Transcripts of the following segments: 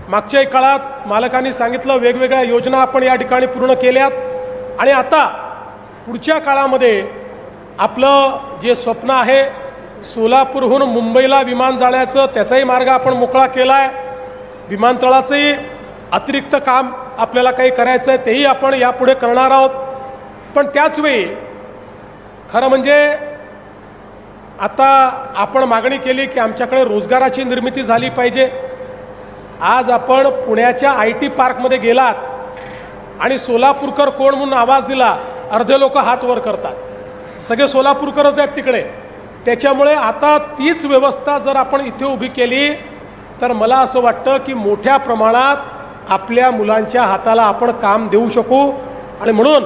मागच्याही काळात मालकांनी सांगितलं वेगवेगळ्या योजना आपण या ठिकाणी पूर्ण केल्यात आणि आता पुढच्या काळामध्ये आपलं जे स्वप्न आहे सोलापूरहून मुंबईला विमान जाण्याचं त्याचाही मार्ग आपण मोकळा केला आहे. विमानतळाचंही अतिरिक्त काम आपल्याला काही करायचं आहे तेही आपण यापुढे करणार आहोत. पण त्याचवेळी खरं म्हणजे आता आपण मागणी केली की आमच्याकडे रोजगाराची निर्मिती झाली पाहिजे. आज आपण पुण्याच्या IT पार्कमध्ये गेलात आणि सोलापूरकर कोण म्हणून आवाज दिला, अर्धे लोक हात वर करतात. सगळे सोलापूरकरच आहेत तिकडे. त्याच्यामुळे आता तीच व्यवस्था जर आपण इथे उभी केली तर मला असं वाटतं की मोठ्या प्रमाणात आपल्या मुलांच्या हाताला आपण काम देऊ शकू. आणि म्हणून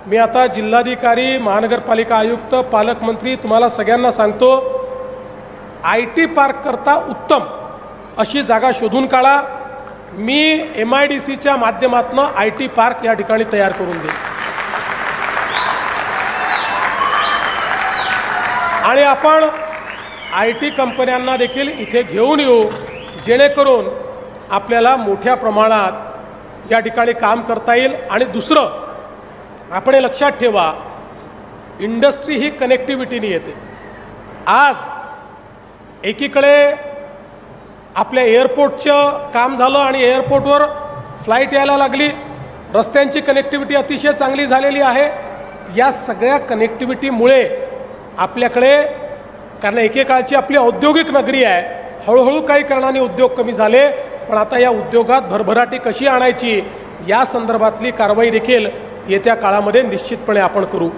मी आता जिल्हाधिकारी, महानगरपालिका आयुक्त, पालकमंत्री तुम्हाला सगळ्यांना सांगतो, IT पार्क करता उत्तम अशी जागा शोधून काढा. मी MIDCच्या माध्यमातून IT पार्क या ठिकाणी तयार करून देईन आणि आपण IT कंपन्यांना देखील इथे घेऊन येऊ जेणेकरून आपल्याला मोठ्या प्रमाणात या ठिकाणी काम करता येईल. आणि दुसरं आपण हे लक्षात ठेवा, इंडस्ट्री ही कनेक्टिव्हिटीने येते. आज एकीकडे आपल्या एअरपोर्टचं काम झालं आणि एअरपोर्टवर फ्लाईट यायला लागली, रस्त्यांची कनेक्टिव्हिटी अतिशय चांगली झालेली आहे. या सगळ्या कनेक्टिव्हिटीमुळे आपल्याकडे, कारण एकेकाळची आपली औद्योगिक नगरी आहे, हळूहळू काही कारणाने उद्योग कमी झाले, पण आता या उद्योगात भरभराटी कशी आणायची या संदर्भातली कारवाई देखील येत्या काळामध्ये निश्चितपणे आपण करू.